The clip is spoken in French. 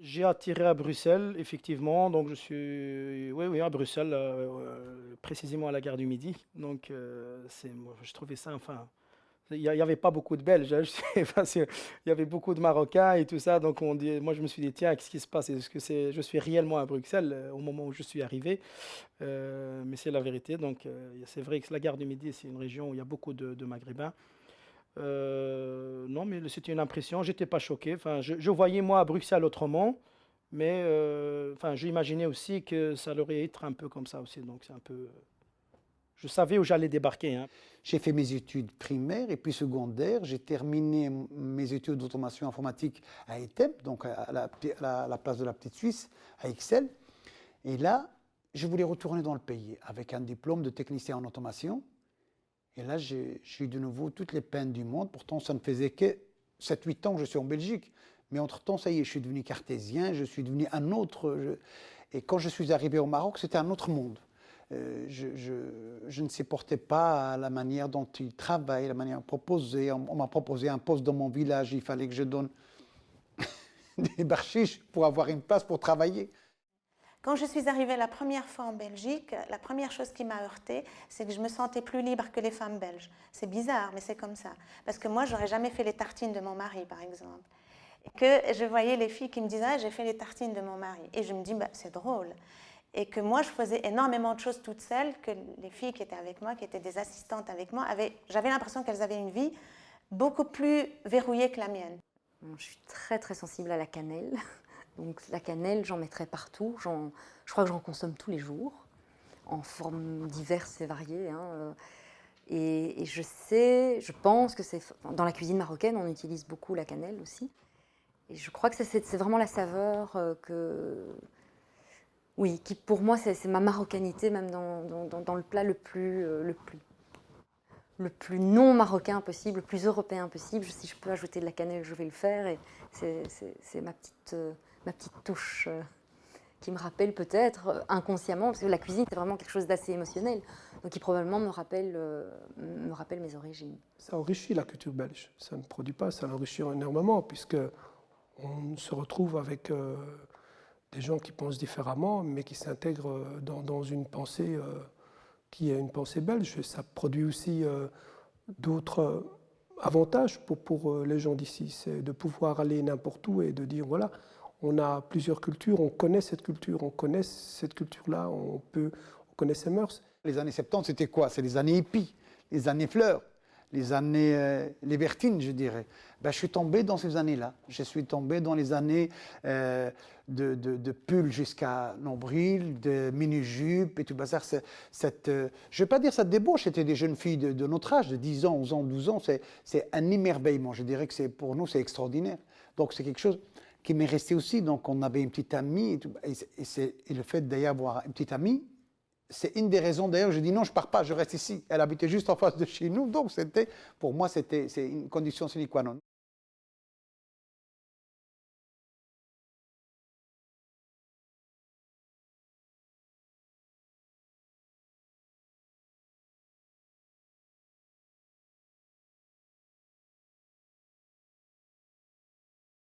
J'ai atterri à Bruxelles, effectivement. Donc, je suis, oui, oui, à Bruxelles, précisément à la gare du Midi. Donc, moi, je trouvais ça, enfin, il y avait pas beaucoup de Belges, hein, parce qu'il y avait beaucoup de Marocains et tout ça. Donc, moi, je me suis dit, tiens, qu'est-ce qui se passe? Est-ce que je suis réellement à Bruxelles au moment où je suis arrivé? Mais c'est la vérité. Donc, c'est vrai que la gare du Midi, c'est une région où il y a beaucoup de Maghrébins. Non, mais c'était une impression. J'étais pas choqué. Enfin, je voyais moi à Bruxelles autrement, mais enfin, j'imaginais aussi que ça aurait être un peu comme ça aussi. Donc, c'est un peu. Je savais où j'allais débarquer, hein. J'ai fait mes études primaires et puis secondaires. J'ai terminé mes études d'automation informatique à ETEP, donc à la place de la Petite Suisse, à Excel. Et là, je voulais retourner dans le pays avec un diplôme de technicien en automation. Et là, j'ai eu de nouveau toutes les peines du monde. Pourtant, ça ne faisait que 7-8 ans que je suis en Belgique. Mais entre-temps, ça y est, je suis devenu cartésien, je suis devenu un autre. Et quand je suis arrivé au Maroc, c'était un autre monde. Je ne supportais pas la manière dont ils travaillent, la manière proposée. On m'a proposé un poste dans mon village, il fallait que je donne des barchiches pour avoir une place pour travailler. Quand je suis arrivée la première fois en Belgique, la première chose qui m'a heurtée, c'est que je me sentais plus libre que les femmes belges. C'est bizarre, mais c'est comme ça. Parce que moi, j'aurais jamais fait les tartines de mon mari, par exemple. Et que je voyais les filles qui me disaient ah, j'ai fait les tartines de mon mari. Et je me dis, bah, c'est drôle. Et que moi, je faisais énormément de choses toutes seules, que les filles qui étaient avec moi, qui étaient des assistantes avec moi, j'avais l'impression qu'elles avaient une vie beaucoup plus verrouillée que la mienne. Je suis très très sensible à la cannelle. Donc la cannelle, j'en mettrais partout. Je crois que j'en consomme tous les jours, en formes diverses et variées, hein. Et je pense que dans la cuisine marocaine, on utilise beaucoup la cannelle aussi. Et je crois que c'est vraiment la saveur oui, qui pour moi, c'est ma marocanité, même dans le plat le plus non marocain possible, le plus européen possible. Si je peux ajouter de la cannelle, je vais le faire. Et c'est ma petite touche qui me rappelle peut-être inconsciemment, parce que la cuisine, c'est vraiment quelque chose d'assez émotionnel, donc qui probablement me rappelle mes origines. Ça enrichit la culture belge. Ça ne produit pas, ça l'enrichit énormément, puisque on se retrouve avec des gens qui pensent différemment, mais qui s'intègrent dans une pensée qui est une pensée belge. Ça produit aussi d'autres avantages pour les gens d'ici. C'est de pouvoir aller n'importe où et de dire, voilà, on a plusieurs cultures, on connaît cette culture-là, on connaît ses mœurs. Les années 70, c'était quoi? C'est les années hippies, les années fleurs, les années libertines, je dirais. Ben, je suis tombé dans ces années-là. Je suis tombé dans les années de pull jusqu'à nombril, de mini-jupe et tout le bazar. Je ne vais pas dire cette débauche, c'était des jeunes filles de notre âge, de 10 ans, 11 ans, 12 ans. C'est un émerveillement. Je dirais que pour nous, c'est extraordinaire. Donc, c'est quelque chose qui m'est resté aussi. Donc, on avait une petite amie. Et le fait d'avoir une petite amie, c'est une des raisons d'ailleurs, je dis non, je ne pars pas, je reste ici. Elle habitait juste en face de chez nous, donc pour moi, c'est une condition sine qua non.